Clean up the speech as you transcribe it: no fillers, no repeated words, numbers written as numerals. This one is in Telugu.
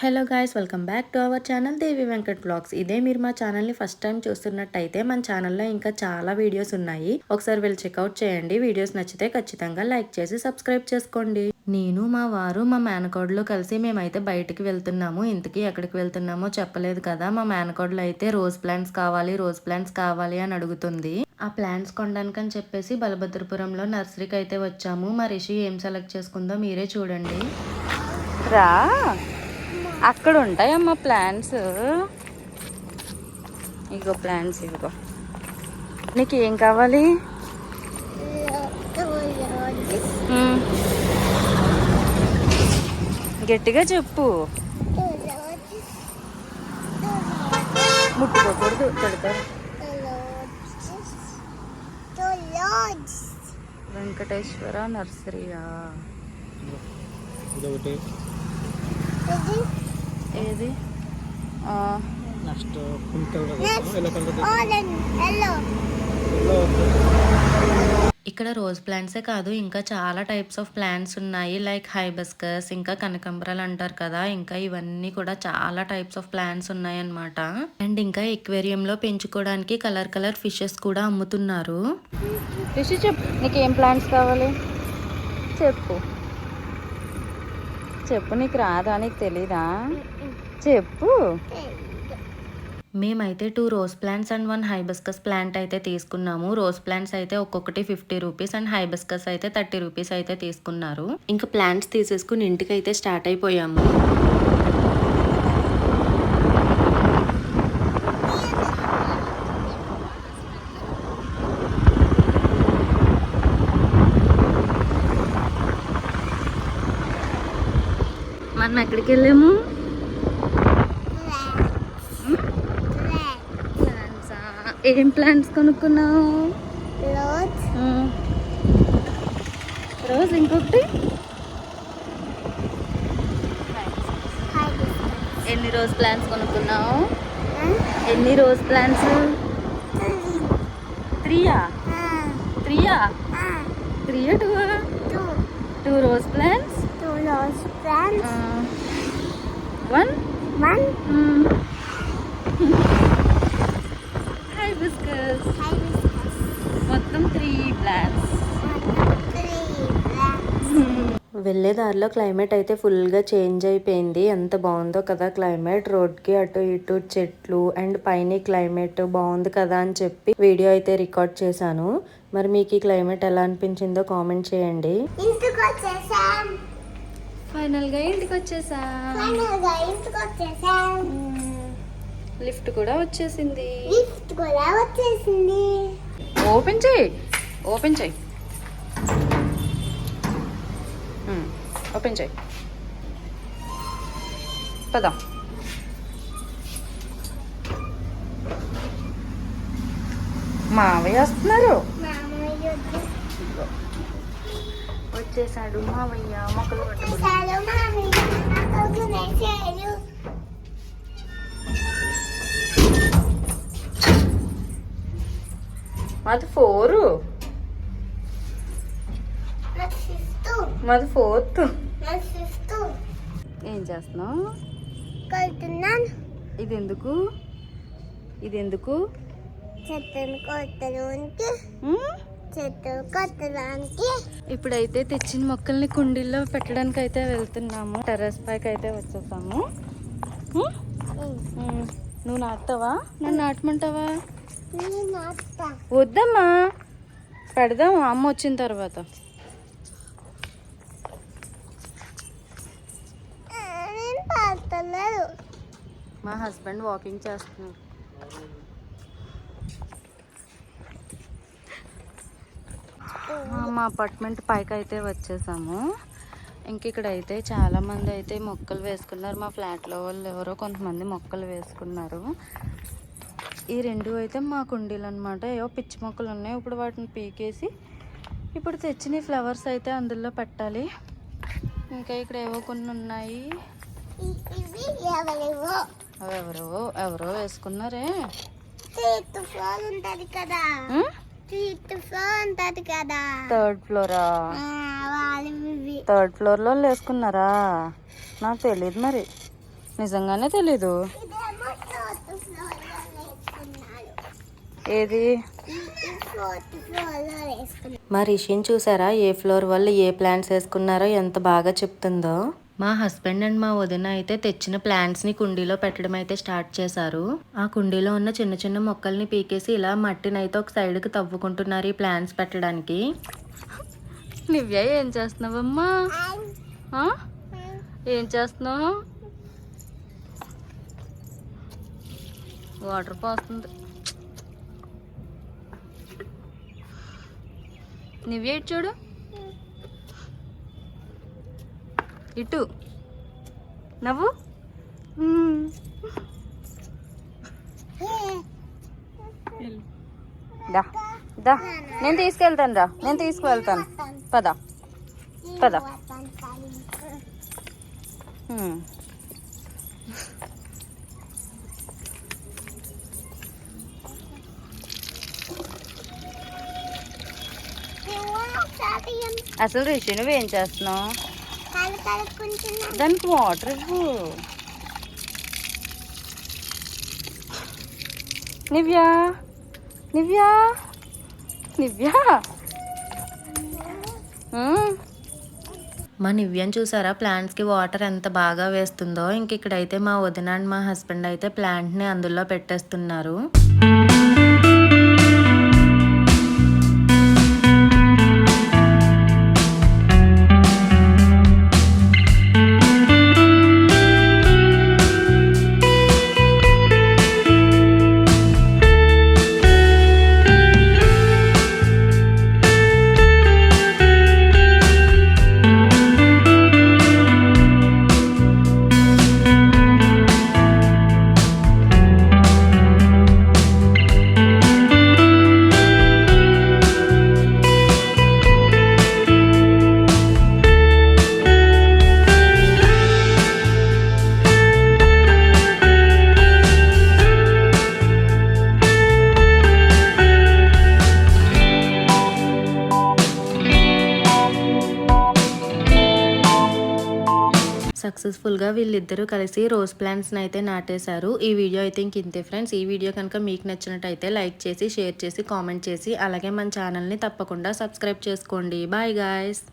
Hello guys, welcome back to our channel Devi Venkat vlogs. ఇదే మీరు మా ఛానల్ని ఫస్ట్ టైం చూస్తున్నట్టయితే మన ఛానల్లో ఇంకా చాలా వీడియోస్ ఉన్నాయి. ఒకసారి వెళ్ళి చెక్అవుట్ చేయండి. వీడియోస్ నచ్చితే ఖచ్చితంగా లైక్ చేసి సబ్స్క్రైబ్ చేసుకోండి. నేను, మా వారు, మా మేనకోడలు కలిసి మేమైతే బయటికి వెళ్తున్నాము. ఇంతకీ ఎక్కడికి వెళ్తున్నామో చెప్పలేదు కదా. మా మేనకోడలు అయితే రోజ్ ప్లాంట్స్ కావాలి అని అడుగుతుంది. ఆ ప్లాంట్స్ కొనడానికి అని చెప్పేసి బలభద్రపురంలో నర్సరీకి అయితే వచ్చాము. మా రిషి ఏం సెలెక్ట్ చేసుకుందో మీరే చూడండి. రా, అక్కడ ఉంటాయమ్మా ప్లాంట్స్. ఇగో ప్లాంట్స్, ఇదిగో. నీకు ఏం కావాలి? గట్టిగా చెప్పు. ముట్టుకోకూడదు, తిడతారు. వెంకటేశ్వర నర్సరీయా? ఏది? ఇక్కడ రోజ్ ప్లాంట్సే కాదు, ఇంకా చాలా టైప్స్ ఆఫ్ ప్లాంట్స్ ఉన్నాయి. లైక్ హైబిస్కస్, ఇంకా కనకాంబరాలు అంటారు కదా, ఇంకా ఇవన్నీ కూడా చాలా టైప్స్ ఆఫ్ ప్లాంట్స్ ఉన్నాయి అన్నమాట. అండ్ ఇంకా ఎక్వేరియంలో పెంచుకోవడానికి కలర్ ఫిషెస్ కూడా అమ్ముతున్నారు. రిషి, చెప్పు, నీకు ఏం ప్లాంట్స్ కావాలి? చెప్పు, నీకు రాదా? నీకు తెలీదా? చెప్పు. మేమైతే 2 rose plants and 1 hibiscus plant అయితే తీసుకున్నాము. రోజ్ ప్లాంట్స్ అయితే ఒక్కొక్కటి 50 రూపీస్ అండ్ హైబిస్కస్ అయితే 30 రూపీస్ అయితే తీసుకున్నారు. ఇంకా ప్లాంట్స్ తీసేసుకుని ఇంటికి అయితే స్టార్ట్ అయిపోయాము. మనం ఎక్కడికి వెళ్ళాము? ఏం ప్లాంట్స్ కొనుక్కున్నావు? రోజ్, ఇంకొకటి ఎన్ని రోజ్ ప్లాంట్స్ కొనుక్కున్నావు? ఎన్ని rose plants? 3 2 rose plants, 1 hibiscus. మొత్తం 3 ప్లాంట్స్. వెళ్ళేదారిలో క్లైమేట్ అయితే ఫుల్గా చేంజ్ అయిపోయింది. ఎంత బాగుందో కదా క్లైమేట్. రోడ్కి అటు ఇటు చెట్లు అండ్ పైన క్లైమేట్ బాగుంది కదా అని చెప్పి వీడియో అయితే రికార్డ్ చేశాను. మరి మీకు ఈ క్లైమేట్ ఎలా అనిపించిందో కామెంట్ చేయండి. ఫైనల్గా ఇంటికి వచ్చేసాం. లిఫ్ట్ కూడా వచ్చేసింది. ఓపెన్ చేయి. ఓపెన్ చేయి. పద. మావయ్య వస్తున్నారు. వచ్చేసాడు మావయ్య. మొక్కలు పట్టుకున్నాడు. మాది 4. మాది 4th. ఏం చేస్తున్నావు? ఇది ఎందుకు? ఇప్పుడైతే తెచ్చిన మొక్కల్ని కుండీల్లో పెట్టడానికి అయితే వెళ్తున్నాము. టెర్రస్ పైకి అయితే వచ్చేసాము. నువ్వు నాటుతావా? నన్ను నాటమంటావా? వద్దమ్మా, పెడదాము అమ్మ వచ్చిన తర్వాత. మా హస్బెండ్ వాకింగ్ చేస్తున్నారు. మా అపార్ట్మెంట్ పైకి అయితే వచ్చేసాము. ఇంక ఇక్కడ అయితే చాలా మంది అయితే మొక్కలు వేసుకున్నారు. మా ఫ్లాట్లో వాళ్ళు ఎవరో కొంతమంది మొక్కలు వేసుకున్నారు. ఈ 2 అయితే మా కుండీలు అనమాట. ఏవో పిచ్చి మొక్కలు ఉన్నాయి. ఇప్పుడు వాటిని పీకేసి ఇప్పుడు తెచ్చిన ఫ్లవర్స్ అయితే అందులో పెట్టాలి. ఇంకా ఇక్కడ ఏవో కొన్ని ఉన్నాయి. ఎవరో వేసుకున్నారే. థర్డ్ ఫ్లోరా? థర్డ్ ఫ్లోర్ లో వేసుకున్నారా? నాకు తెలియదు మరి. నిజంగానే తెలీదు. ఏది మా రిషిని చూసారా ఏ ఫ్లోర్ వాళ్ళు ఏ ప్లాంట్స్ వేసుకున్నారో ఎంత బాగా చెప్తుందో. మా హస్బెండ్ అండ్ మా వదిన అయితే తెచ్చిన ప్లాంట్స్ ని కుండీలో పెట్టడం అయితే స్టార్ట్ చేశారు. ఆ కుండీలో ఉన్న చిన్న చిన్న మొక్కల్ని పీకేసి ఇలా మట్టిని అయితే ఒక సైడ్ కి తవ్వుకుంటున్నారు ఈ ప్లాంట్స్ పెట్టడానికి. నివ్య ఏం చేస్తున్నావమ్మా? ఏం చేస్తున్నావు? వాటర్ పోస్తుంది. నివ్య ఇటు చూడు, ఇటు నవ్వు. దా దా నేను తీసుకెళ్తాను రా, నేను తీసుకువెళ్తాను. పద పద. అసలు రిషి నువ్వేం చేస్తున్నావు? దానికి వాటర్ ఇవ్వు. నివ్య నివ్య నివ్య. మా నివ్యని చూసారా ప్లాంట్స్కి వాటర్ ఎంత బాగా వేస్తుందో. ఇంక ఇక్కడైతే మా వదిన అండ్ మా హస్బెండ్ అయితే ప్లాంట్ని అందులో పెట్టేస్తున్నారు. సక్సెస్ఫుల్గా వీళ్ళిద్దరూ కలిసి రోజ్ ప్లాంట్స్ని అయితే నాటేశారు. ఈ వీడియో అయితే ఇంతే ఫ్రెండ్స్. ఈ వీడియో కనుక మీకు నచ్చినట్టయితే లైక్ చేసి, షేర్ చేసి, కామెంట్ చేసి, అలాగే మన ఛానల్ని తప్పకుండా సబ్స్క్రైబ్ చేసుకోండి. Bye guys.